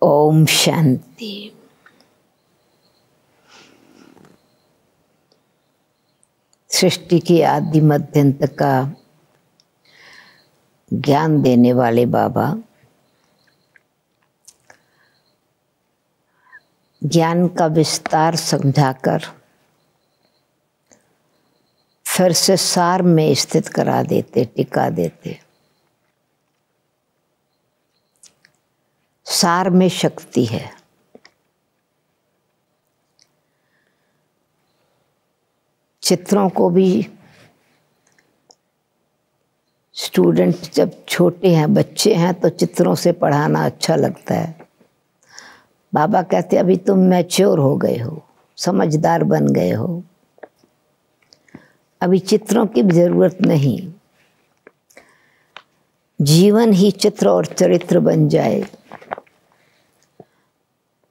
ओम शांति। सृष्टि के आदि मध्यंत का ज्ञान देने वाले बाबा ज्ञान का विस्तार समझाकर फिर से सार में स्थित करा देते, टिका देते। सार में शक्ति है। चित्रों को भी स्टूडेंट जब छोटे हैं, बच्चे हैं, तो चित्रों से पढ़ाना अच्छा लगता है। बाबा कहते अभी तुम मैच्योर हो गए हो, समझदार बन गए हो, अभी चित्रों की जरूरत नहीं। जीवन ही चित्र और चरित्र बन जाए,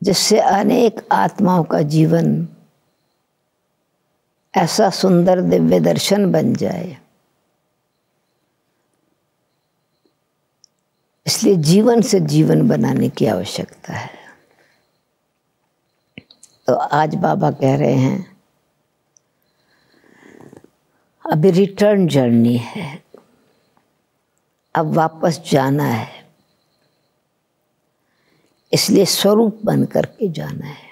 जिससे अनेक आत्माओं का जीवन ऐसा सुंदर दिव्य दर्शन बन जाए। इसलिए जीवन से जीवन बनाने की आवश्यकता है। तो आज बाबा कह रहे हैं अभी रिटर्न जर्नी है, अब वापस जाना है, इसलिए स्वरूप बन करके जाना है।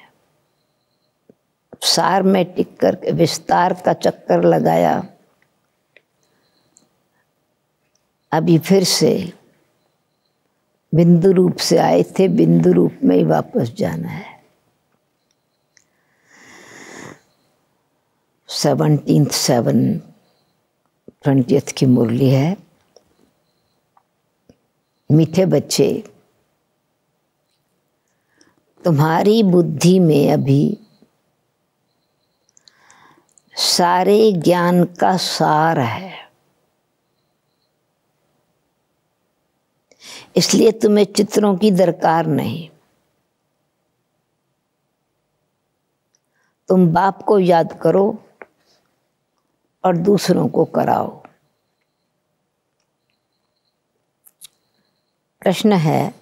सार में टिक करके विस्तार का चक्कर लगाया, अभी फिर से बिंदु रूप से आए थे, बिंदु रूप में ही वापस जाना है। 17/7/20 की मुरली है। मीठे बच्चे, तुम्हारी बुद्धि में अभी सारे ज्ञान का सार है, इसलिए तुम्हें चित्रों की दरकार नहीं। तुम बाप को याद करो और दूसरों को कराओ। प्रश्न है,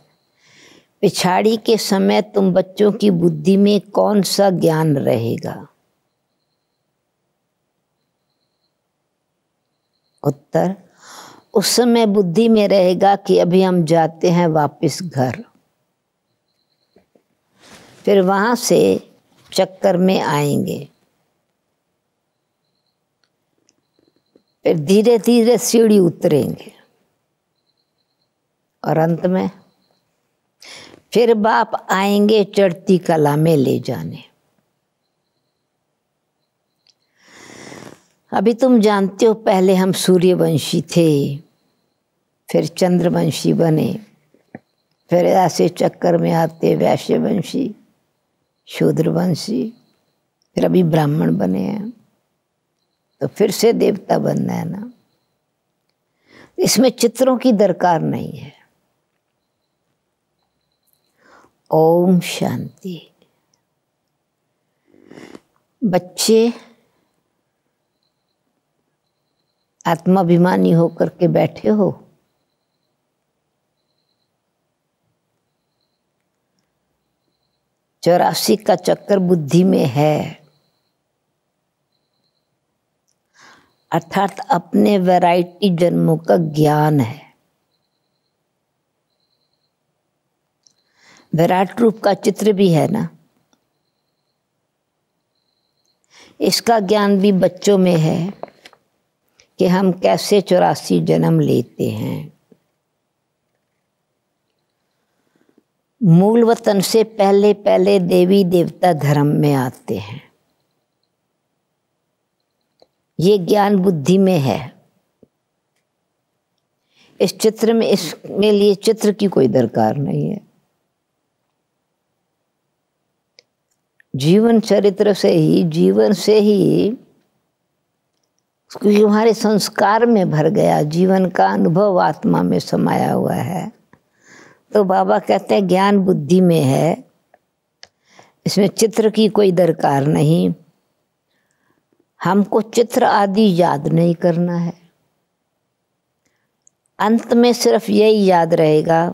पिछाड़ी के समय तुम बच्चों की बुद्धि में कौन सा ज्ञान रहेगा? उत्तर, उस समय बुद्धि में रहेगा कि अभी हम जाते हैं वापस घर, फिर वहां से चक्कर में आएंगे, फिर धीरे धीरे सीढ़ी उतरेंगे और अंत में फिर बाप आएंगे चढ़ती कला में ले जाने। अभी तुम जानते हो पहले हम सूर्यवंशी थे, फिर चंद्रवंशी बने, फिर ऐसे चक्कर में आते वैश्यवंशी, शूद्रवंशी, फिर अभी ब्राह्मण बने हैं, तो फिर से देवता बनना है ना। इसमें चित्रों की दरकार नहीं है। ओम शांति। बच्चे आत्माभिमानी होकर के बैठे हो, चौरासी का चक्कर बुद्धि में है, अर्थात अपने वैरायटी जन्मों का ज्ञान है। विराट रूप का चित्र भी है ना, इसका ज्ञान भी बच्चों में है कि हम कैसे 84 जन्म लेते हैं। मूल वतन से पहले पहले देवी देवता धर्म में आते हैं, ये ज्ञान बुद्धि में है। इस चित्र में, इसमें लिए चित्र की कोई दरकार नहीं है। जीवन चरित्र से ही, जीवन से ही, क्योंकि हमारे संस्कार में भर गया, जीवन का अनुभव आत्मा में समाया हुआ है। तो बाबा कहते हैं ज्ञान बुद्धि में है, इसमें चित्र की कोई दरकार नहीं। हमको चित्र आदि याद नहीं करना है। अंत में सिर्फ यही याद रहेगा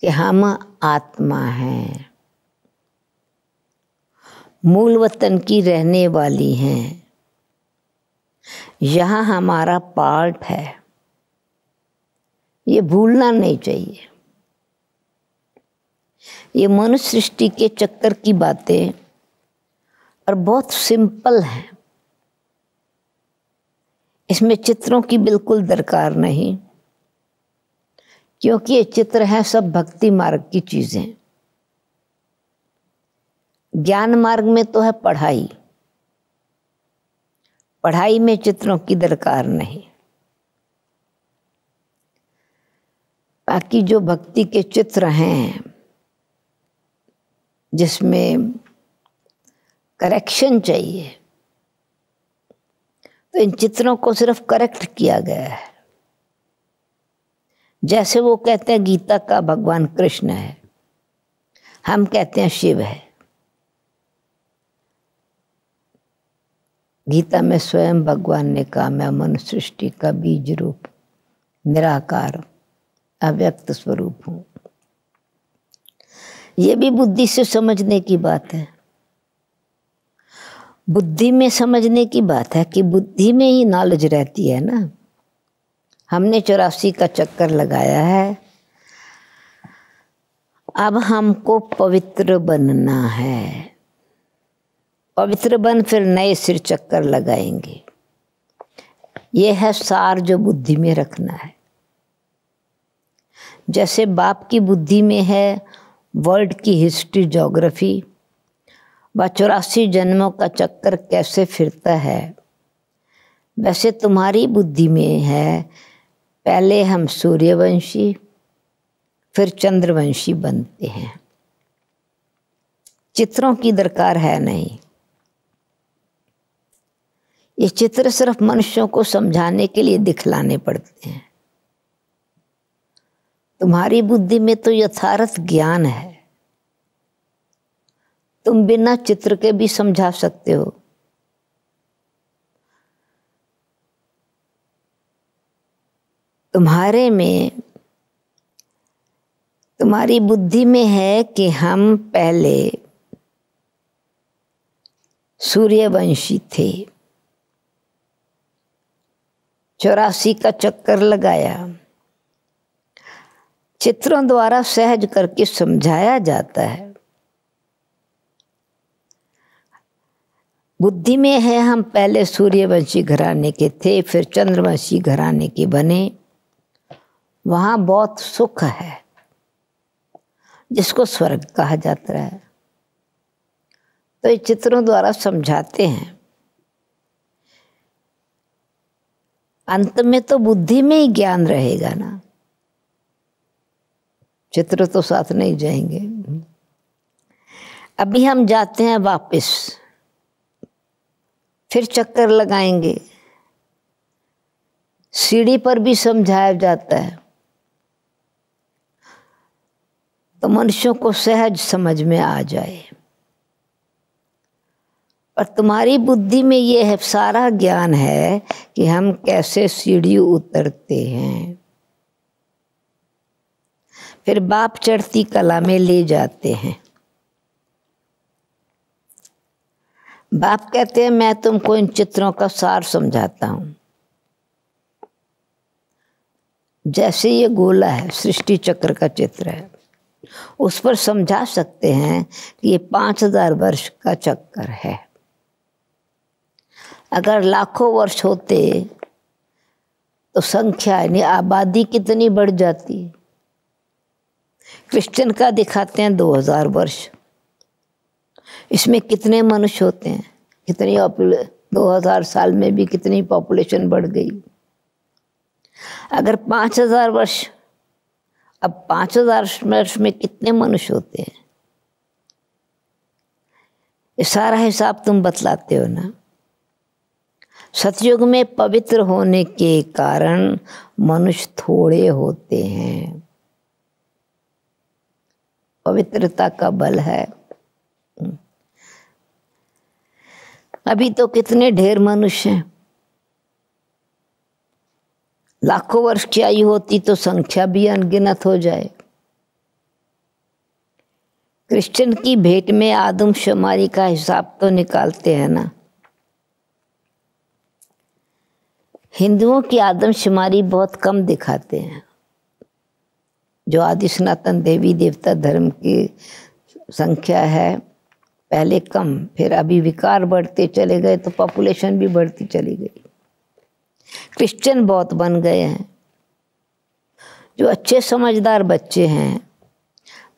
कि हम आत्मा हैं, मूल वतन की रहने वाली हैं, यहाँ हमारा पार्ट है, ये भूलना नहीं चाहिए। ये मनुष्य सृष्टि के चक्कर की बातें और बहुत सिंपल हैं, इसमें चित्रों की बिल्कुल दरकार नहीं, क्योंकि ये चित्र है सब भक्ति मार्ग की चीजें। ज्ञान मार्ग में तो है पढ़ाई, पढ़ाई में चित्रों की दरकार नहीं। बाकी जो भक्ति के चित्र हैं जिसमें करेक्शन चाहिए, तो इन चित्रों को सिर्फ करेक्ट किया गया है। जैसे वो कहते हैं गीता का भगवान कृष्ण है, हम कहते हैं शिव है। गीता में स्वयं भगवान ने कहा, मैं मनुष्य सृष्टि का बीज रूप निराकार अव्यक्त स्वरूप हूं। ये भी बुद्धि से समझने की बात है, बुद्धि में समझने की बात है कि बुद्धि में ही नॉलेज रहती है ना। हमने 84 का चक्कर लगाया है, अब हमको पवित्र बनना है। पवित्र बन फिर नए सिर चक्कर लगाएंगे। ये है सार जो बुद्धि में रखना है। जैसे बाप की बुद्धि में है वर्ल्ड की हिस्ट्री ज्योग्राफी व 84 जन्मों का चक्कर कैसे फिरता है, वैसे तुम्हारी बुद्धि में है पहले हम सूर्यवंशी फिर चंद्रवंशी बनते हैं। चित्रों की दरकार है नहीं। ये चित्र सिर्फ मनुष्यों को समझाने के लिए दिखलाने पड़ते हैं। तुम्हारी बुद्धि में तो यथार्थ ज्ञान है, तुम बिना चित्र के भी समझा सकते हो। तुम्हारे में, तुम्हारी बुद्धि में है कि हम पहले सूर्यवंशी थे, 84 का चक्कर लगाया। चित्रों द्वारा सहज करके समझाया जाता है। बुद्धि में है हम पहले सूर्यवंशी घराने के थे, फिर चंद्रवंशी घराने के बने। वहां बहुत सुख है जिसको स्वर्ग कहा जाता है। तो ये चित्रों द्वारा समझाते हैं। अंत में तो बुद्धि में ही ज्ञान रहेगा ना, चित्र तो साथ नहीं जाएंगे। अभी हम जाते हैं वापस, फिर चक्कर लगाएंगे। सीढ़ी पर भी समझाया जाता है तो मनुष्यों को सहज समझ में आ जाए। और तुम्हारी बुद्धि में ये है सारा ज्ञान है कि हम कैसे सीढ़ी उतरते हैं। फिर बाप चढ़ती कला में ले जाते हैं। बाप कहते हैं मैं तुमको इन चित्रों का सार समझाता हूं। जैसे ये गोला है, सृष्टि चक्र का चित्र है, उस पर समझा सकते हैं कि ये 5000 वर्ष का चक्कर है। अगर लाखों वर्ष होते तो संख्या यानी आबादी कितनी बढ़ जाती। क्रिश्चियन का दिखाते हैं 2000 वर्ष, इसमें कितने मनुष्य होते हैं, कितनी 2000 साल में भी कितनी पॉपुलेशन बढ़ गई। अगर 5000 वर्ष, अब 5000 वर्ष में कितने मनुष्य होते हैं, ये सारा हिसाब तुम बतलाते हो ना। सतयुग में पवित्र होने के कारण मनुष्य थोड़े होते हैं, पवित्रता का बल है। अभी तो कितने ढेर मनुष्य हैं। लाखों वर्ष की आयु होती तो संख्या भी अनगिनत हो जाए। क्रिश्चियन की भेंट में आदमशुमारी का हिसाब तो निकालते हैं ना। हिंदुओं की आदमशुमारी बहुत कम दिखाते हैं। जो आदि सनातन देवी देवता धर्म की संख्या है, पहले कम, फिर अभी विकार बढ़ते चले गए तो पॉपुलेशन भी बढ़ती चली गई। क्रिश्चियन बहुत बन गए हैं। जो अच्छे समझदार बच्चे हैं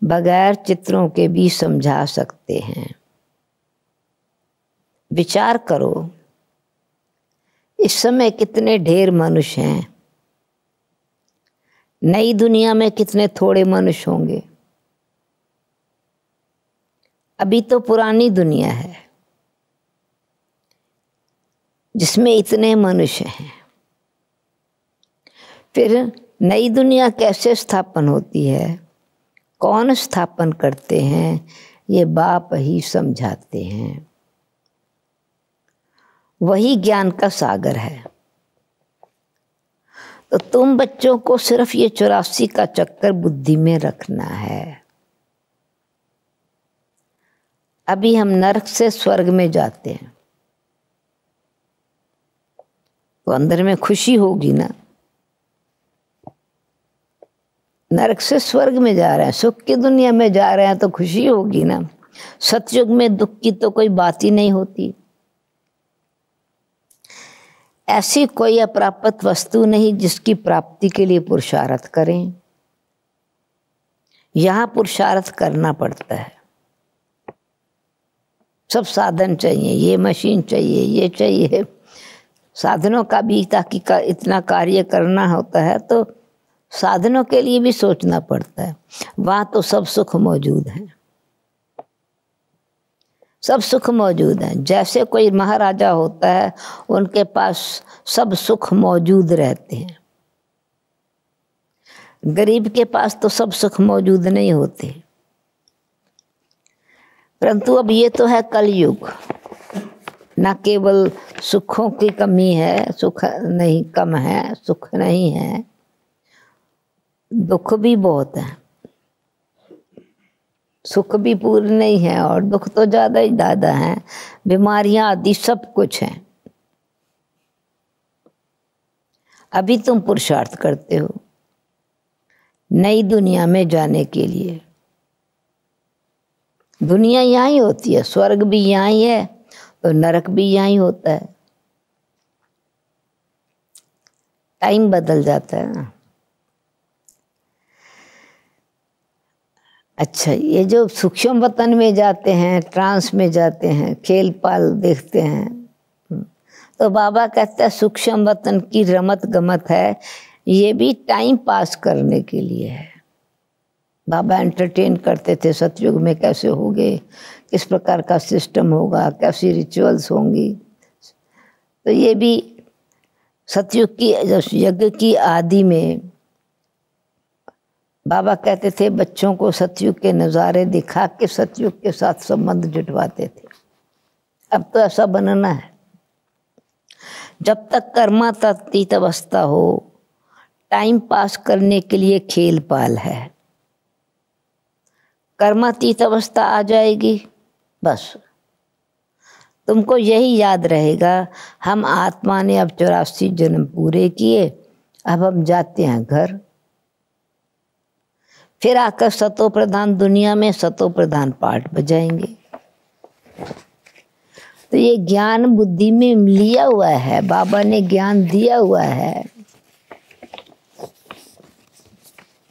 बगैर चित्रों के भी समझा सकते हैं। विचार करो, इस समय कितने ढेर मनुष्य हैं, नई दुनिया में कितने थोड़े मनुष्य होंगे। अभी तो पुरानी दुनिया है जिसमें इतने मनुष्य हैं। फिर नई दुनिया कैसे स्थापन होती है, कौन स्थापन करते हैं, ये बाप ही समझाते हैं। वही ज्ञान का सागर है। तो तुम बच्चों को सिर्फ ये 84 का चक्कर बुद्धि में रखना है। अभी हम नरक से स्वर्ग में जाते हैं तो अंदर में खुशी होगी ना। नरक से स्वर्ग में जा रहे हैं, सुख की दुनिया में जा रहे हैं तो खुशी होगी ना। सतयुग में दुख की तो कोई बात ही नहीं होती। ऐसी कोई अप्राप्त वस्तु नहीं जिसकी प्राप्ति के लिए पुरुषार्थ करें। यहां पुरुषार्थ करना पड़ता है। सब साधन चाहिए, ये मशीन चाहिए, ये चाहिए, साधनों का भी ताकि इतना कार्य करना होता है तो साधनों के लिए भी सोचना पड़ता है। वहां तो सब सुख मौजूद है, सब सुख मौजूद है। जैसे कोई महाराजा होता है उनके पास सब सुख मौजूद रहते हैं। गरीब के पास तो सब सुख मौजूद नहीं होते। परंतु अब ये तो है कलयुग, न केवल सुखों की कमी है, सुख नहीं कम है, सुख नहीं है, दुख भी बहुत है। सुख भी पूर्ण नहीं है और दुख तो ज़्यादा ही ज़्यादा है। बीमारियां आदि सब कुछ हैं। अभी तुम पुरुषार्थ करते हो नई दुनिया में जाने के लिए। दुनिया यहाँ ही होती है, स्वर्ग भी यहाँ ही है तो नरक भी यहाँ ही होता है। टाइम बदल जाता है ना। अच्छा, ये जो सूक्ष्म वतन में जाते हैं, ट्रांस में जाते हैं, खेल पाल देखते हैं, तो बाबा कहता है सूक्ष्म वतन की रमत गमत है, ये भी टाइम पास करने के लिए है। बाबा एंटरटेन करते थे सतयुग में कैसे होगे, किस प्रकार का सिस्टम होगा, कैसी रिचुअल्स होंगी। तो ये भी सतयुग की यज्ञ की आदि में बाबा कहते थे बच्चों को सतयुग के नज़ारे दिखा के सतयुग के साथ संबंध जुटवाते थे। अब तो ऐसा बनना है। जब तक कर्मातीत अवस्था हो, टाइम पास करने के लिए खेल पाल है। कर्मातीत अवस्था आ जाएगी, बस तुमको यही याद रहेगा, हम आत्मा ने अब 84 जन्म पूरे किए, अब हम जाते हैं घर। फिर आकर सतो प्रधान दुनिया में सतो प्रधान पाठ बजाएंगे। तो ये ज्ञान बुद्धि में लिया हुआ है, बाबा ने ज्ञान दिया हुआ है,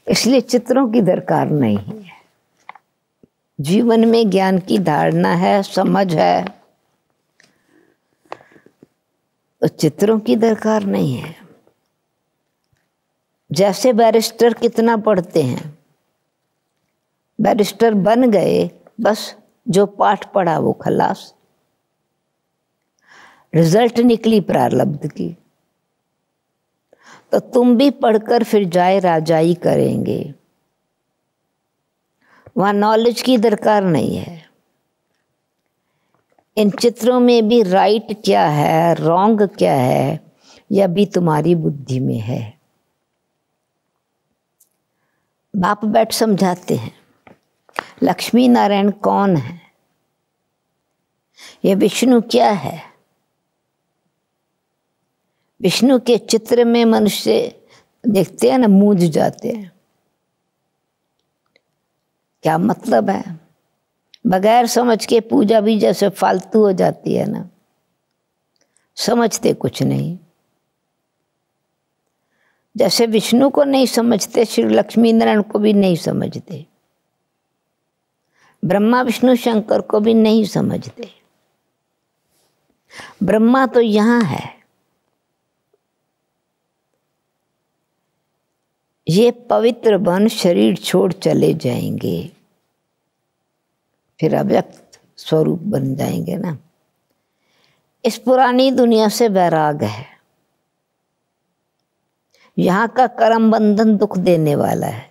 इसलिए चित्रों की दरकार नहीं है। जीवन में ज्ञान की धारणा है, समझ है, तो चित्रों की दरकार नहीं है। जैसे बैरिस्टर कितना पढ़ते हैं, बैरिस्टर बन गए, बस जो पाठ पढ़ा वो खलास, रिजल्ट निकली प्रारब्ध की। तो तुम भी पढ़कर फिर जाए राजाई करेंगे। वहां नॉलेज की दरकार नहीं है। इन चित्रों में भी राइट क्या है, रॉन्ग क्या है, यह भी तुम्हारी बुद्धि में है। बाप बैठ समझाते हैं, लक्ष्मी नारायण कौन है, ये विष्णु क्या है। विष्णु के चित्र में मनुष्य देखते हैं ना, मूंझ जाते हैं। क्या मतलब है, बगैर समझ के पूजा भी जैसे फालतू हो जाती है ना, समझते कुछ नहीं। जैसे विष्णु को नहीं समझते, श्री लक्ष्मी नारायण को भी नहीं समझते, ब्रह्मा विष्णु शंकर को भी नहीं समझते। ब्रह्मा तो यहाँ है, ये पवित्र बन शरीर छोड़ चले जाएंगे, फिर अव्यक्त स्वरूप बन जाएंगे ना। इस पुरानी दुनिया से वैराग है। यहाँ का कर्म बंधन दुख देने वाला है।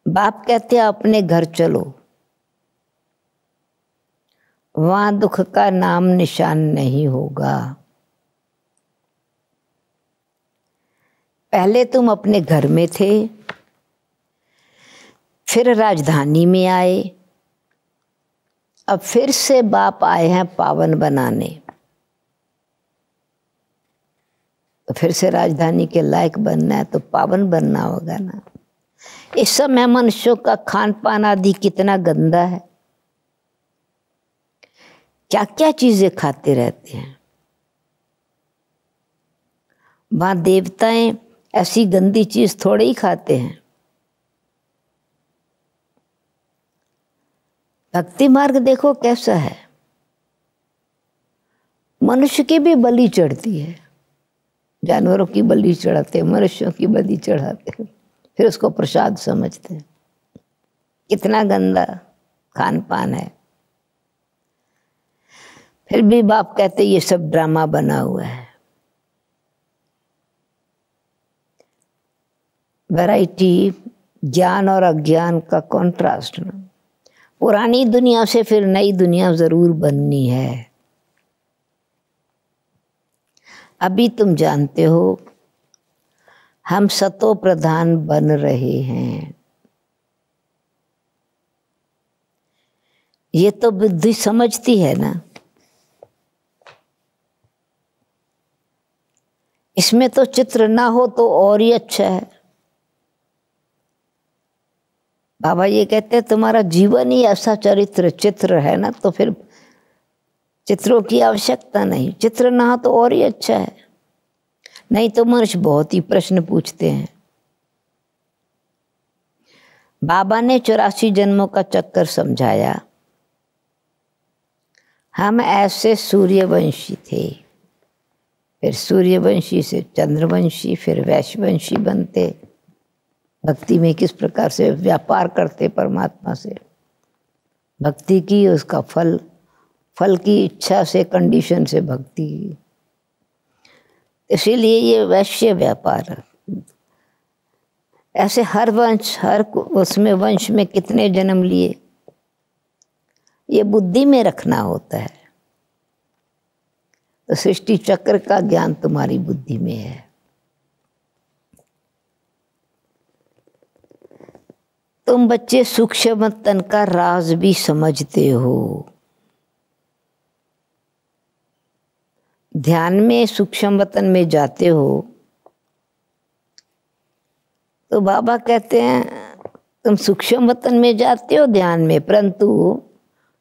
बाप कहते हैं अपने घर चलो, वहां दुख का नाम निशान नहीं होगा। पहले तुम अपने घर में थे, फिर राजधानी में आए, अब फिर से बाप आए हैं पावन बनाने। तो फिर से राजधानी के लायक बनना है तो पावन बनना होगा ना। इस समय मनुष्यों का खान पान आदि कितना गंदा है, क्या क्या चीजें खाते रहते हैं। वहां देवताएं ऐसी गंदी चीज थोड़े ही खाते हैं। भक्ति मार्ग देखो कैसा है, मनुष्य की भी बलि चढ़ती है, जानवरों की बलि चढ़ाते हैं, मनुष्यों की बलि चढ़ाते हैं, फिर उसको प्रसाद समझते हैं। कितना गंदा खान पान है। फिर भी बाप कहते ये सब ड्रामा बना हुआ है। वैरायटी, ज्ञान और अज्ञान का कॉन्ट्रास्ट। पुरानी दुनिया से फिर नई दुनिया जरूर बननी है। अभी तुम जानते हो हम सतो प्रधान बन रहे हैं। ये तो बुद्धि समझती है ना। इसमें तो चित्र ना हो तो और ही अच्छा है। बाबा ये कहते हैं तुम्हारा जीवन ही ऐसा चित्र है ना, तो फिर चित्रों की आवश्यकता नहीं। चित्र ना हो तो और ही अच्छा है। नहीं तो मनुष्य बहुत ही प्रश्न पूछते हैं। बाबा ने 84 जन्मों का चक्कर समझाया। हम ऐसे सूर्यवंशी थे, फिर सूर्यवंशी से चंद्रवंशी, फिर वैश्यवंशी बनते। भक्ति में किस प्रकार से व्यापार करते परमात्मा से, भक्ति की, उसका फल की इच्छा से, कंडीशन से भक्ति की। इसीलिए ये वैश्य व्यापार है। ऐसे हर वंश, हर उसमें वंश में कितने जन्म लिए, ये बुद्धि में रखना होता है। तो सृष्टि चक्र का ज्ञान तुम्हारी बुद्धि में है। तुम बच्चे सूक्ष्म तन का राज भी समझते हो। ध्यान में सूक्ष्म वतन में जाते हो तो बाबा कहते हैं तुम सूक्ष्म वतन में जाते हो ध्यान में, परंतु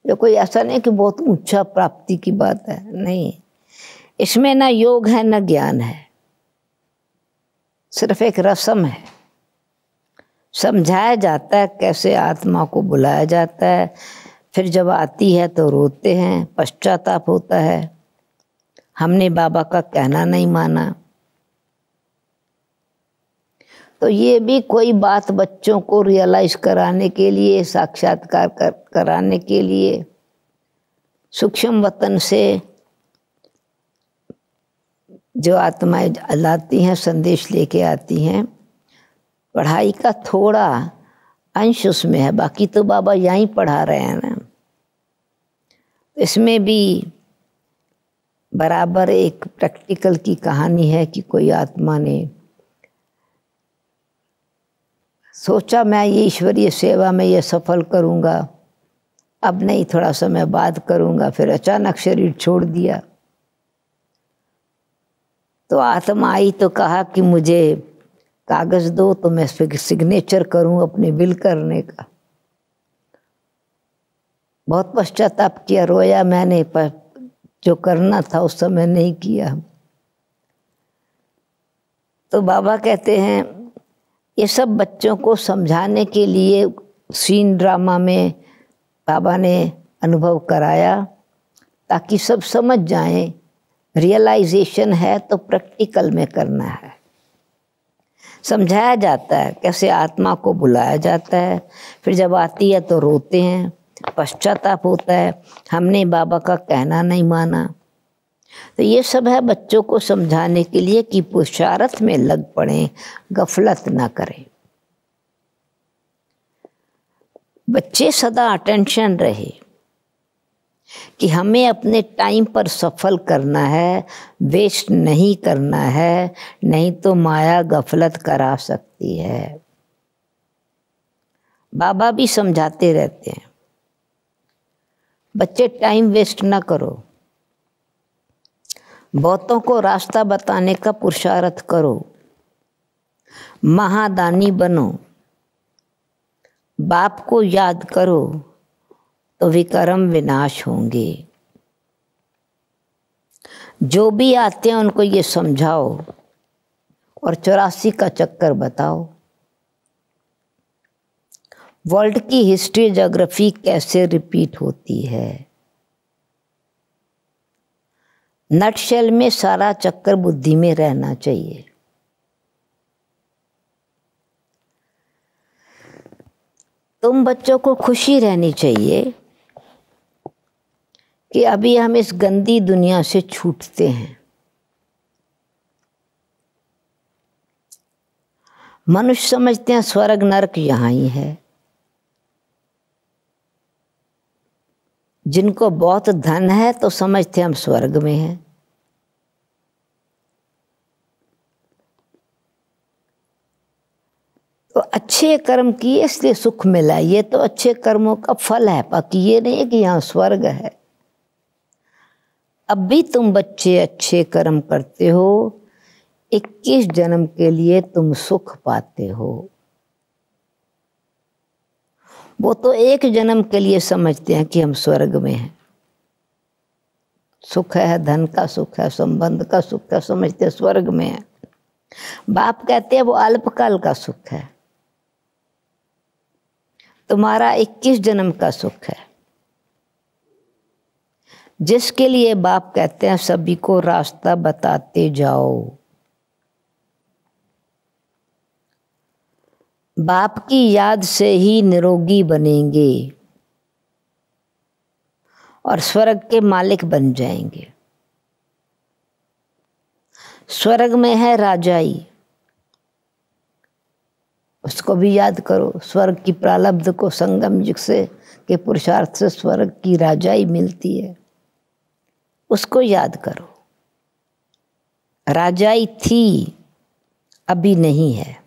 ये कोई ऐसा नहीं कि बहुत ऊंचा प्राप्ति की बात है, नहीं। इसमें ना योग है ना ज्ञान है, सिर्फ एक रस्म है। समझाया जाता है कैसे आत्मा को बुलाया जाता है, फिर जब आती है तो रोते हैं, पश्चाताप होता है, हमने बाबा का कहना नहीं माना। तो ये भी कोई बात बच्चों को रियलाइज कराने के लिए, साक्षात्कार कराने के लिए सूक्ष्म वतन से जो आत्माएं लाती हैं, संदेश लेके आती हैं, पढ़ाई का थोड़ा अंश उसमें है, बाकी तो बाबा यहीं पढ़ा रहे हैं ना। इसमें भी बराबर एक प्रैक्टिकल की कहानी है कि कोई आत्मा ने सोचा मैं ये ईश्वरीय सेवा में ये सफल करूँगा, अब नहीं, थोड़ा समय बाद करूँगा। फिर अचानक शरीर छोड़ दिया तो आत्मा आई तो कहा कि मुझे कागज़ दो तो मैं सिग्नेचर करूँ अपने विल करने का। बहुत पश्चाताप किया, रोया मैंने, पर जो करना था उस समय नहीं किया। तो बाबा कहते हैं ये सब बच्चों को समझाने के लिए सीन ड्रामा में बाबा ने अनुभव कराया, ताकि सब समझ जाएं रियलाइजेशन है तो प्रैक्टिकल में करना है। समझाया जाता है कैसे आत्मा को बुलाया जाता है, फिर जब आती है तो रोते हैं, पश्चाताप होता है, हमने बाबा का कहना नहीं माना। तो ये सब है बच्चों को समझाने के लिए कि पुरुषार्थ में लग पड़ें, गफलत ना करें। बच्चे सदा अटेंशन रहे कि हमें अपने टाइम पर सफल करना है, वेस्ट नहीं करना है, नहीं तो माया गफलत करा सकती है। बाबा भी समझाते रहते हैं, बच्चे टाइम वेस्ट ना करो, बहुतों को रास्ता बताने का पुरुषार्थ करो, महादानी बनो, बाप को याद करो तो विकर्म विनाश होंगे। जो भी आते हैं उनको ये समझाओ और 84 का चक्कर बताओ। वर्ल्ड की हिस्ट्री ज्योग्राफी कैसे रिपीट होती है, नटशेल में सारा चक्कर बुद्धि में रहना चाहिए। तुम बच्चों को खुशी रहनी चाहिए कि अभी हम इस गंदी दुनिया से छूटते हैं। मनुष्य समझते हैं स्वर्ग नरक यहाँ ही है। जिनको बहुत धन है तो समझते हम स्वर्ग में हैं। तो अच्छे कर्म किए इसलिए सुख मिला, ये तो अच्छे कर्मों का फल है, बाकी ये नहीं है कि यहाँ स्वर्ग है। अब भी तुम बच्चे अच्छे कर्म करते हो, 21 जन्म के लिए तुम सुख पाते हो। वो तो एक जन्म के लिए समझते हैं कि हम स्वर्ग में हैं, सुख है, धन का सुख है, संबंध का सुख है, समझते हैं स्वर्ग में है। बाप कहते हैं वो अल्पकाल का सुख है, तुम्हारा 21 जन्म का सुख है, जिसके लिए बाप कहते हैं सभी को रास्ता बताते जाओ। बाप की याद से ही निरोगी बनेंगे और स्वर्ग के मालिक बन जाएंगे। स्वर्ग में है राजाई, उसको भी याद करो। स्वर्ग की प्रारब्ध को संगम युग से के पुरुषार्थ से स्वर्ग की राजाई मिलती है, उसको याद करो। राजाई थी, अभी नहीं है।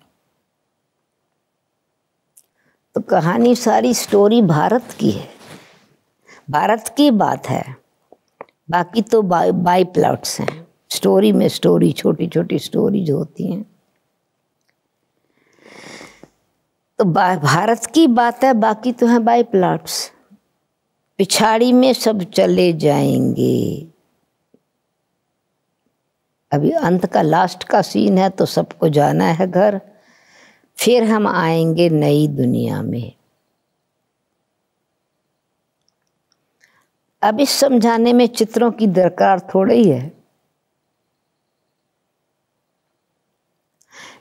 तो कहानी सारी स्टोरी भारत की है, भारत की बात है, बाकी तो बाई प्लॉट्स हैं। स्टोरी में स्टोरी, छोटी छोटी स्टोरीज होती हैं। तो भारत की बात है, बाकी तो है बाई प्लॉट्स। पिछाड़ी में सब चले जाएंगे। अभी अंत का लास्ट का सीन है तो सबको जाना है घर, फिर हम आएंगे नई दुनिया में। अब इस समझाने में चित्रों की दरकार थोड़ी है,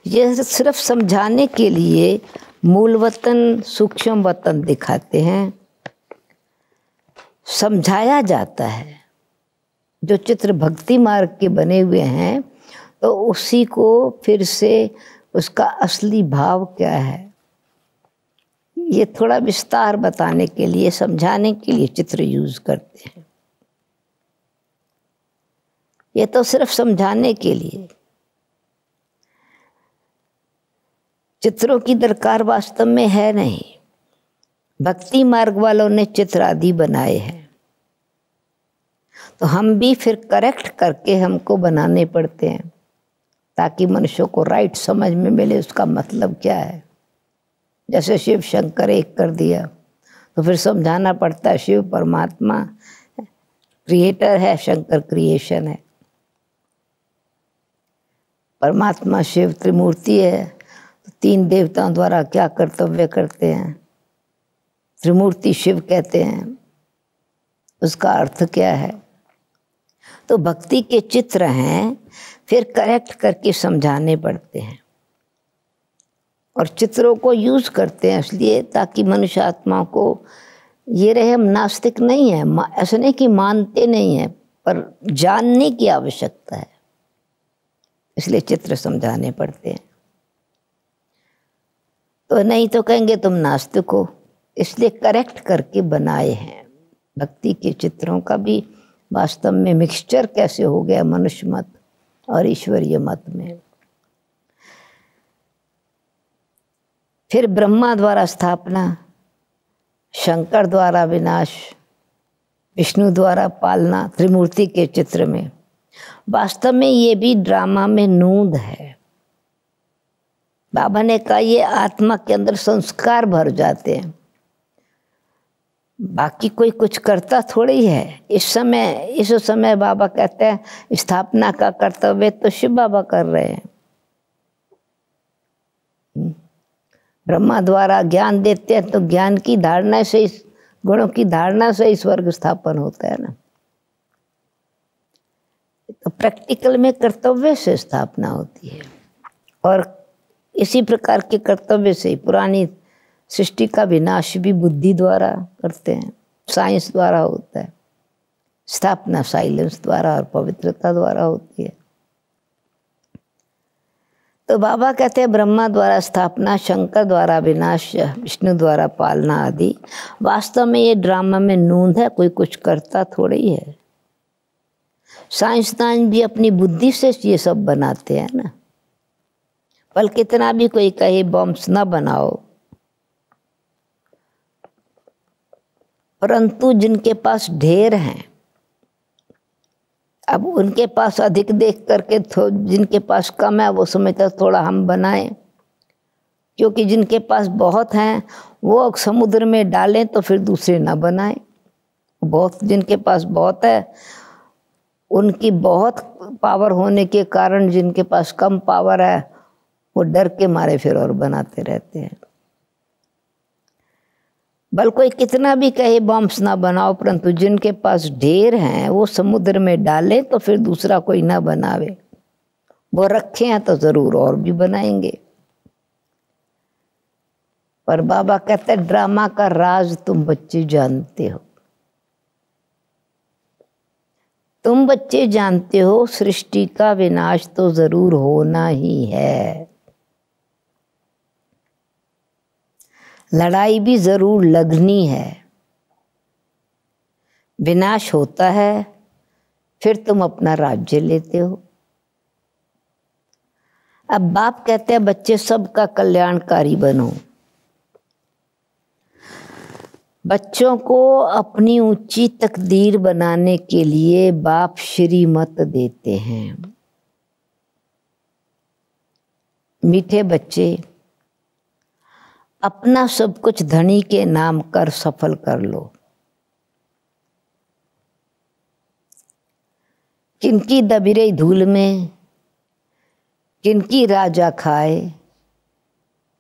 यह सिर्फ समझाने के लिए मूल वतन सूक्ष्म वतन दिखाते हैं, समझाया जाता है। जो चित्र भक्ति मार्ग के बने हुए हैं तो उसी को फिर से उसका असली भाव क्या है ये थोड़ा विस्तार बताने के लिए, समझाने के लिए चित्र यूज करते हैं। ये तो सिर्फ समझाने के लिए। चित्रों की दरकार वास्तव में है नहीं। भक्ति मार्ग वालों ने चित्र आदि बनाए हैं, तो हम भी फिर करेक्ट करके हमको बनाने पड़ते हैं ताकि मनुष्यों को राइट समझ में मिले उसका मतलब क्या है। जैसे शिव शंकर एक कर दिया तो फिर समझाना पड़ता है शिव परमात्मा क्रिएटर है, शंकर क्रिएशन है। परमात्मा शिव त्रिमूर्ति है, तो तीन देवताओं द्वारा क्या कर्तव्य करते हैं, त्रिमूर्ति शिव कहते हैं, उसका अर्थ क्या है। तो भक्ति के चित्र हैं, फिर करेक्ट करके समझाने पड़ते हैं और चित्रों को यूज करते हैं इसलिए ताकि मनुष्य आत्मा को ये रहे हम नास्तिक नहीं है, ऐसा नहीं कि मानते नहीं है, पर जानने की आवश्यकता है, इसलिए चित्र समझाने पड़ते हैं। तो नहीं तो कहेंगे तुम नास्तिक हो, इसलिए करेक्ट करके बनाए हैं। भक्ति के चित्रों का भी वास्तव में मिक्सचर कैसे हो गया मनुष्य मत और ईश्वरीय मत में। फिर ब्रह्मा द्वारा स्थापना, शंकर द्वारा विनाश, विष्णु द्वारा पालना, त्रिमूर्ति के चित्र में। वास्तव में ये भी ड्रामा में नूंद है। बाबा ने कहा ये आत्मा के अंदर संस्कार भर जाते हैं, बाकी कोई कुछ करता थोड़ी है। इस समय बाबा कहते हैं स्थापना का कर्तव्य तो शिव बाबा कर रहे हैं। ब्रह्मा द्वारा ज्ञान देते हैं तो ज्ञान की धारणा से, गुणों की धारणा से ही स्वर्ग स्थापन होता है ना। तो प्रैक्टिकल में कर्तव्य से स्थापना होती है और इसी प्रकार के कर्तव्य से पुरानी सृष्टि का विनाश भी बुद्धि द्वारा करते हैं, साइंस द्वारा होता है। स्थापना साइलेंस द्वारा और पवित्रता द्वारा होती है। तो बाबा कहते हैं ब्रह्मा द्वारा स्थापना, शंकर द्वारा विनाश, विष्णु द्वारा पालना आदि। वास्तव में ये ड्रामा में नूंद है, कोई कुछ करता थोड़ी है। साइंसदान भी अपनी बुद्धि से ये सब बनाते हैं ना। बल कितना भी कोई कहे बॉम्ब्स ना बनाओ, परंतु जिनके पास ढेर हैं, अब उनके पास अधिक देख करके जिनके पास कम है वो समझता थोड़ा हम बनाएं, क्योंकि जिनके पास बहुत हैं वो समुद्र में डालें तो फिर दूसरे ना बनाएं। बहुत जिनके पास बहुत है उनकी बहुत पावर होने के कारण जिनके पास कम पावर है वो डर के मारे फिर और बनाते रहते हैं। बल कोई कितना भी कहे बॉम्ब्स ना बनाओ, परंतु जिनके पास ढेर हैं वो समुद्र में डाले तो फिर दूसरा कोई ना बनावे। वो रखे हैं तो जरूर और भी बनाएंगे। पर बाबा कहते हैं ड्रामा का राज तुम बच्चे जानते हो। तुम बच्चे जानते हो सृष्टि का विनाश तो जरूर होना ही है, लड़ाई भी जरूर लगनी है। विनाश होता है फिर तुम अपना राज्य लेते हो। अब बाप कहते हैं बच्चे सबका कल्याणकारी बनो। बच्चों को अपनी ऊंची तकदीर बनाने के लिए बाप श्रीमत देते हैं। मीठे बच्चे अपना सब कुछ धनी के नाम कर सफल कर लो। किनकी दबिरे धूल में किनकी राजा खाए,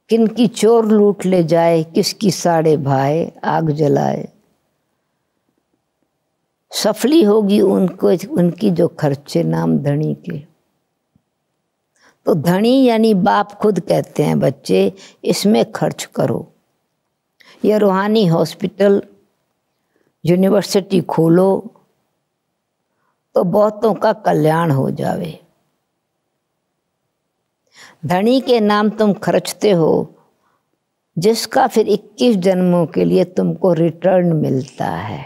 किनकी चोर लूट ले जाए, किसकी साड़े भाए आग जलाए। सफली होगी उनको उनकी जो खर्चे नाम धनी के। तो धनी यानी बाप खुद कहते हैं बच्चे इसमें खर्च करो। ये रूहानी हॉस्पिटल यूनिवर्सिटी खोलो तो बहुतों का कल्याण हो जावे। धनी के नाम तुम खर्चते हो जिसका फिर 21 जन्मों के लिए तुमको रिटर्न मिलता है।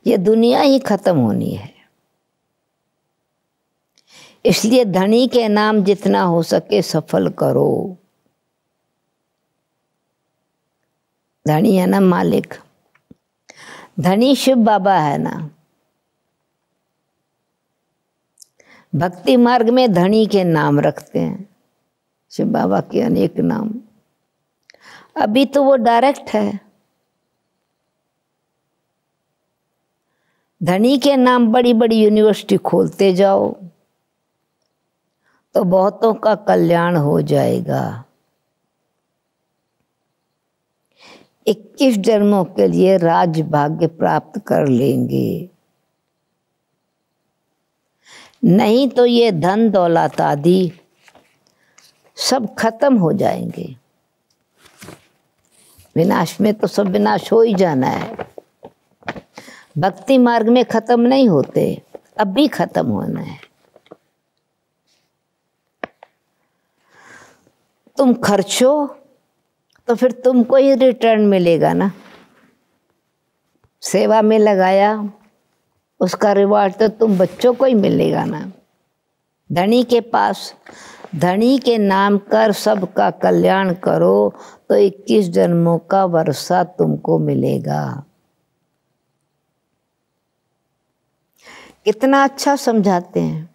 ये दुनिया ही खत्म होनी है, इसलिए धनी के नाम जितना हो सके सफल करो। धनी है ना मालिक, धनी शिव बाबा है ना। भक्ति मार्ग में धनी के नाम रखते हैं, शिव बाबा के अनेक नाम। अभी तो वो डायरेक्ट है। धनी के नाम बड़ी बड़ी यूनिवर्सिटी खोलते जाओ तो बहुतों का कल्याण हो जाएगा। 21 जन्मों के लिए राज भाग्य प्राप्त कर लेंगे। नहीं तो ये धन दौलत आदि सब खत्म हो जाएंगे। विनाश में तो सब विनाश हो ही जाना है। भक्ति मार्ग में खत्म नहीं होते, अब भी खत्म होना है। तुम खर्चो तो फिर तुमको ही रिटर्न मिलेगा ना। सेवा में लगाया उसका रिवार्ड तो तुम बच्चों को ही मिलेगा ना। धनी के पास धनी के नाम कर सबका कल्याण करो तो 21 जन्मों का वर्षा तुमको मिलेगा। कितना अच्छा समझाते हैं।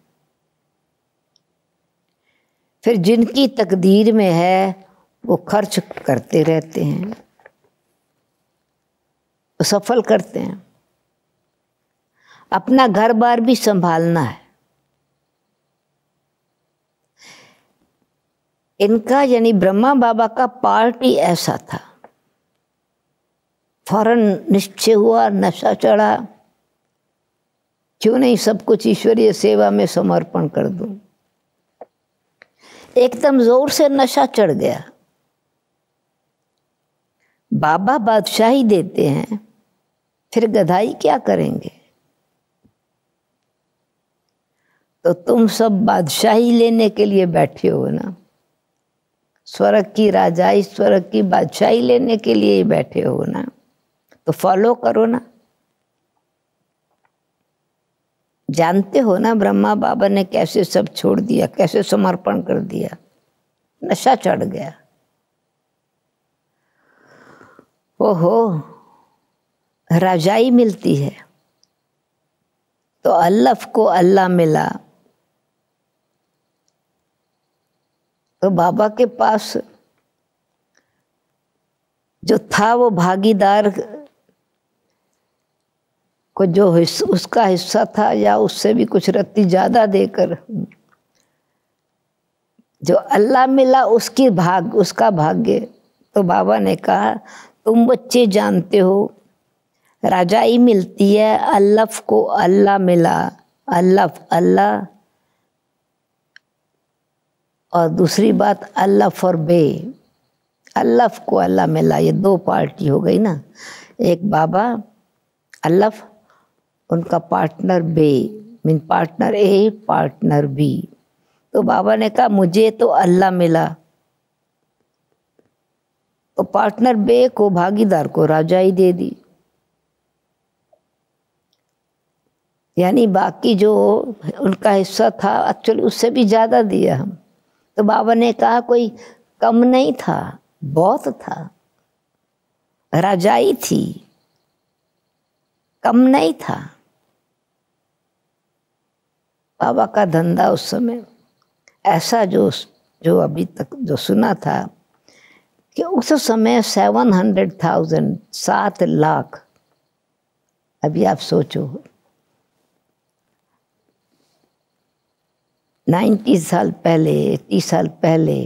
फिर जिनकी तकदीर में है वो खर्च करते रहते हैं, वो सफल करते हैं। अपना घर बार भी संभालना है। इनका यानी ब्रह्मा बाबा का पार्ट ही ऐसा था। फौरन निश्चय हुआ, नशा चढ़ा, क्यों नहीं सब कुछ ईश्वरीय सेवा में समर्पण कर दूं। एकदम जोर से नशा चढ़ गया। बाबा बादशाही देते हैं, फिर गधाई क्या करेंगे। तो तुम सब बादशाही लेने के लिए बैठे हो ना, स्वर्ग की राजाई स्वर्ग की बादशाही लेने के लिए ही बैठे हो ना, तो फॉलो करो ना। जानते हो ना ब्रह्मा बाबा ने कैसे सब छोड़ दिया, कैसे समर्पण कर दिया। नशा चढ़ गया। ओहो, राजाई मिलती है तो अल्लाह को अल्लाह मिला। तो बाबा के पास जो था वो भागीदार को जो उसका हिस्सा था या उससे भी कुछ रत्ती ज्यादा देकर जो अल्लाह मिला उसका भाग्य। तो बाबा ने कहा तुम बच्चे जानते हो राजाई मिलती है, अल्लाह को अल्लाह मिला। अल्लाह और दूसरी बात अल्लाह फॉर बे, अल्लाह को अल्लाह मिला। ये दो पार्टी हो गई ना, एक बाबा अल्लाह, उनका पार्टनर बे, मीन पार्टनर ए पार्टनर बी। तो बाबा ने कहा मुझे तो अल्लाह मिला, तो पार्टनर बे को भागीदार को राजाई दे दी। यानी बाकी जो उनका हिस्सा था एक्चुअली उससे भी ज्यादा दिया हम। तो बाबा ने कहा कोई कम नहीं था, बहुत था, राजाई थी, कम नहीं था। बाबा का धंधा उस समय ऐसा जो अभी तक जो सुना था कि उस समय 700,000 7 लाख, अभी आप सोचो 90 साल पहले 80 साल पहले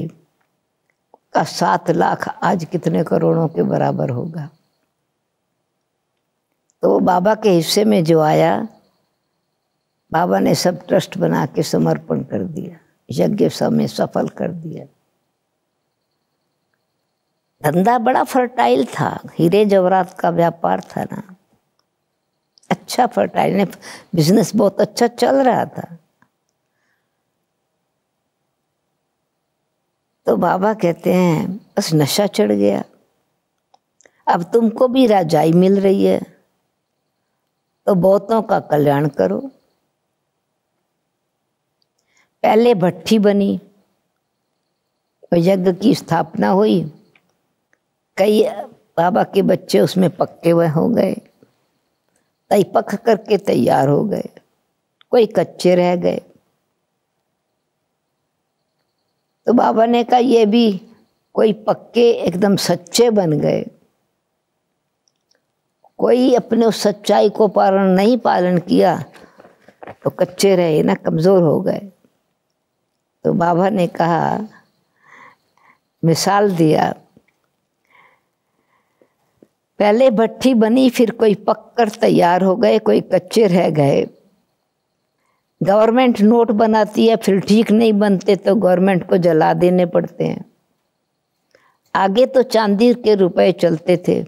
का 7 लाख आज कितने करोड़ों के बराबर होगा। तो वो बाबा के हिस्से में जो आया, बाबा ने सब ट्रस्ट बना के समर्पण कर दिया, यज्ञ समय सफल कर दिया। धंधा बड़ा फर्टाइल था, हीरे जवाहरात का व्यापार था ना, अच्छा फर्टाइल, बिजनेस बहुत अच्छा चल रहा था। तो बाबा कहते हैं बस नशा चढ़ गया, अब तुमको भी राजाई मिल रही है तो बहुतों का कल्याण करो। पहले भट्ठी बनी और यज्ञ की स्थापना हुई। कई बाबा के बच्चे उसमें पक्के हुए हो गए, कई पक करके तैयार हो गए, कोई कच्चे रह गए। तो बाबा ने कहा ये भी कोई पक्के एकदम सच्चे बन गए, कोई अपने उस सच्चाई को नहीं पालन किया तो कच्चे रहे ना, कमजोर हो गए। तो बाबा ने कहा, मिसाल दिया, पहले भट्ठी बनी, फिर कोई पककर तैयार हो गए, कोई कच्चे रह गए। गवर्नमेंट नोट बनाती है, फिर ठीक नहीं बनते तो गवर्नमेंट को जला देने पड़ते हैं। आगे तो चांदी के रुपए चलते थे,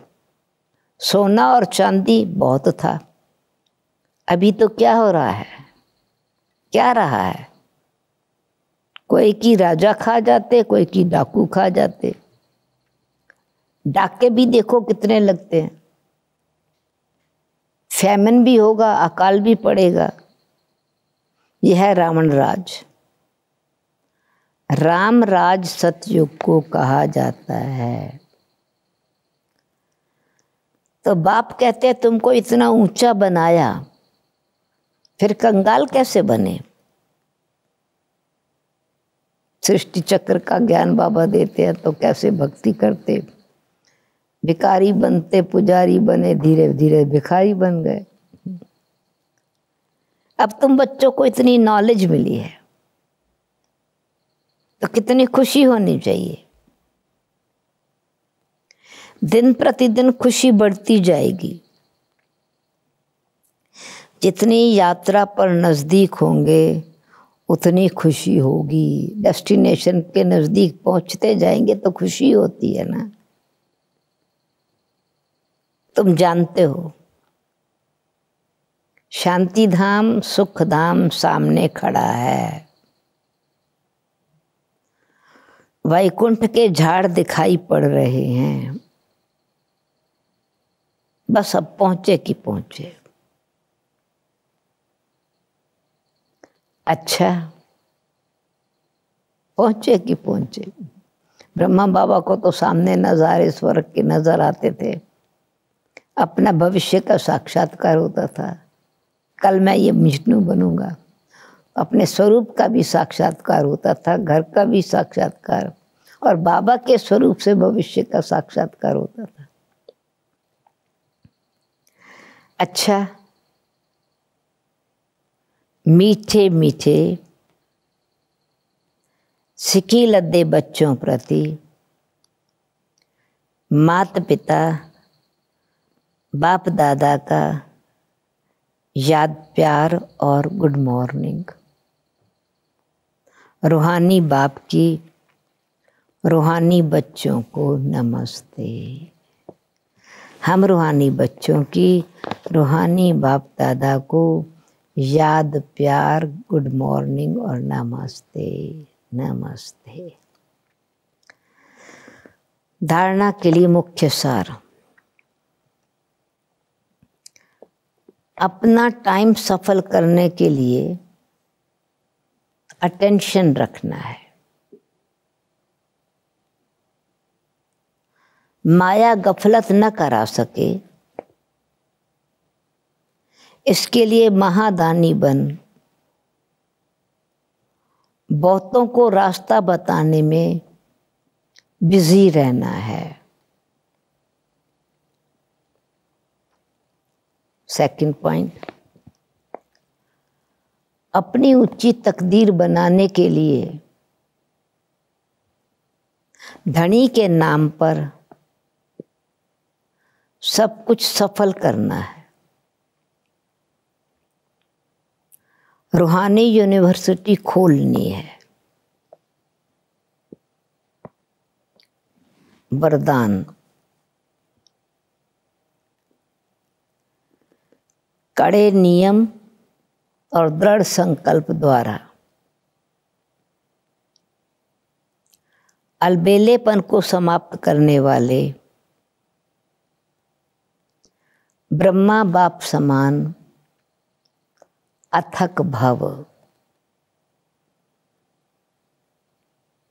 सोना और चांदी बहुत था। अभी तो क्या हो रहा है, क्या रहा है? कोई की राजा खा जाते, कोई की डाकू खा जाते। डाके भी देखो कितने लगते हैं। फैमिन भी होगा, अकाल भी पड़ेगा। यह है रावण राज। राम राज सतयुग को कहा जाता है। तो बाप कहते हैं तुमको इतना ऊंचा बनाया, फिर कंगाल कैसे बने? सृष्टि चक्र का ज्ञान बाबा देते हैं तो कैसे भक्ति करते, भिखारी बनते पुजारी बने, धीरे धीरे भिखारी बन गए। अब तुम बच्चों को इतनी नॉलेज मिली है तो कितनी खुशी होनी चाहिए। दिन प्रतिदिन खुशी बढ़ती जाएगी। जितनी यात्रा पर नजदीक होंगे उतनी खुशी होगी। डेस्टिनेशन के नजदीक पहुंचते जाएंगे तो खुशी होती है ना। तुम जानते हो, शांति धाम सुख धाम सामने खड़ा है। वैकुंठ के झाड़ दिखाई पड़ रहे हैं, बस अब पहुंचे कि पहुंचे। अच्छा, पहुंचे कि पहुंचे। ब्रह्मा बाबा को तो सामने नजारे स्वर्ग के नजर आते थे, अपना भविष्य का साक्षात्कार होता था। कल मैं ये विष्णु बनूंगा, अपने स्वरूप का भी साक्षात्कार होता था, घर का भी साक्षात्कार, और बाबा के स्वरूप से भविष्य का साक्षात्कार होता था। अच्छा, मीठे मीठे सिकी लद्दे बच्चों प्रति माता पिता बाप दादा का याद प्यार और गुड मॉर्निंग। रूहानी बाप की रूहानी बच्चों को नमस्ते। हम रूहानी बच्चों की रूहानी बाप दादा को याद प्यार गुड मॉर्निंग और नमस्ते नमस्ते। धारणा के लिए मुख्य सार, अपना टाइम सफल करने के लिए अटेंशन रखना है। माया गफलत न करा सके, इसके लिए महादानी बन बहुतों को रास्ता बताने में बिजी रहना है। सेकंड पॉइंट, अपनी ऊंची तकदीर बनाने के लिए धनी के नाम पर सब कुछ सफल करना है। रूहानी यूनिवर्सिटी खोलनी है। वरदान, कड़े नियम और दृढ़ संकल्प द्वारा अलबेलेपन को समाप्त करने वाले ब्रह्मा बाप समान अथक भव।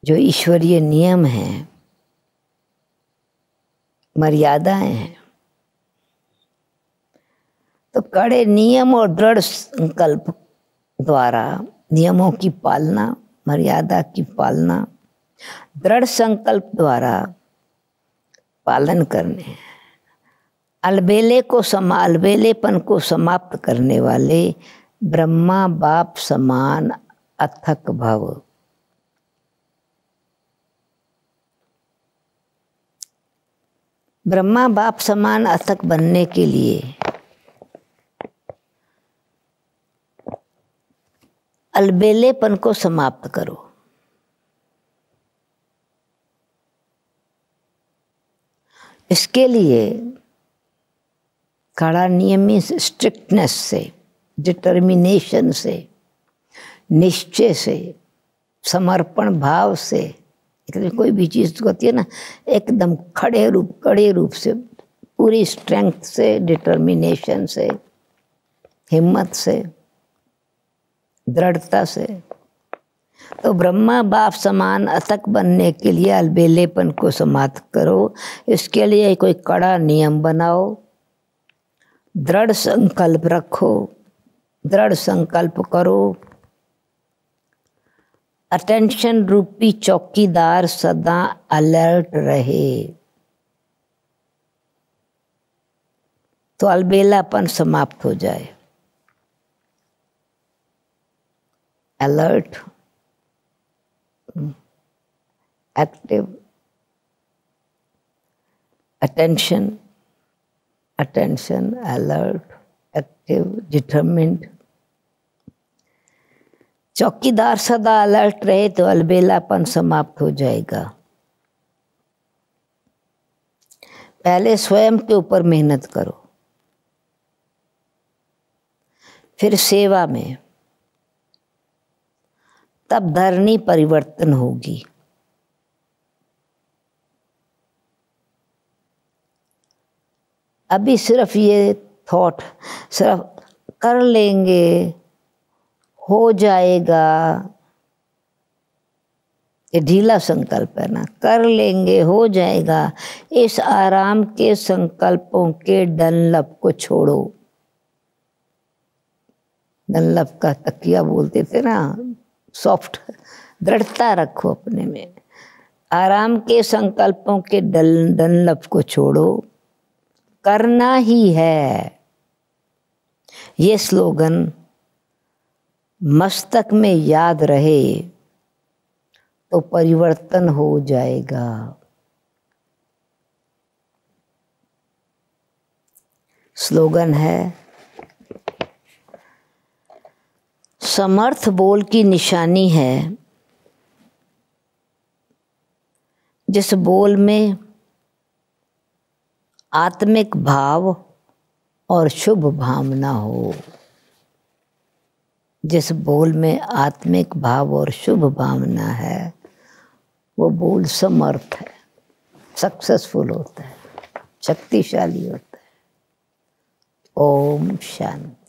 जो ईश्वरीय नियम हैं, मर्यादाएं हैं, तो कड़े नियम और दृढ़ संकल्प द्वारा नियमों की पालना, मर्यादा की पालना, दृढ़ संकल्प द्वारा पालन करने, अलबेलेपन को समाप्त करने वाले ब्रह्मा बाप समान अथक भव। ब्रह्मा बाप समान अथक बनने के लिए अलबेलेपन को समाप्त करो। इसके लिए कड़ा नियमी स्ट्रिक्टनेस से, डिटर्मिनेशन से, निश्चय से, समर्पण भाव से, कोई भी चीज़ होती है ना, एकदम कड़े रूप से, पूरी स्ट्रेंथ से, डिटर्मिनेशन से, हिम्मत से, दृढ़ता से। तो ब्रह्मा बाप समान अथक बनने के लिए अलबेलेपन को समाप्त करो। इसके लिए कोई कड़ा नियम बनाओ, दृढ़ संकल्प रखो, दृढ़ संकल्प करो। अटेंशन रूपी चौकीदार सदा अलर्ट रहे, तो अलबेलापन समाप्त हो जाए। Alert, active, attention, alert, active, determined. चौकीदार सदा अलर्ट रहे तो अलबेलापन समाप्त हो जाएगा। पहले स्वयं के ऊपर मेहनत करो, फिर सेवा में, तब धरनी परिवर्तन होगी। अभी सिर्फ ये थॉट, सिर्फ कर लेंगे, हो जाएगा, ये ढीला संकल्प है ना। कर लेंगे, हो जाएगा, इस आराम के संकल्पों के डनलप को छोड़ो। डनलप का तकिया बोलते थे ना, सॉफ्ट, दृढ़ता रखो अपने में। आराम के संकल्पों के डनलप को छोड़ो, करना ही है। ये स्लोगन मस्तक में याद रहे तो परिवर्तन हो जाएगा। स्लोगन है, समर्थ बोल की निशानी है जिस बोल में आत्मिक भाव और शुभ भावना हो। जिस बोल में आत्मिक भाव और शुभ भावना है, वो बोल समर्थ है, सक्सेसफुल होता है, शक्तिशाली होता है। ओम शांति।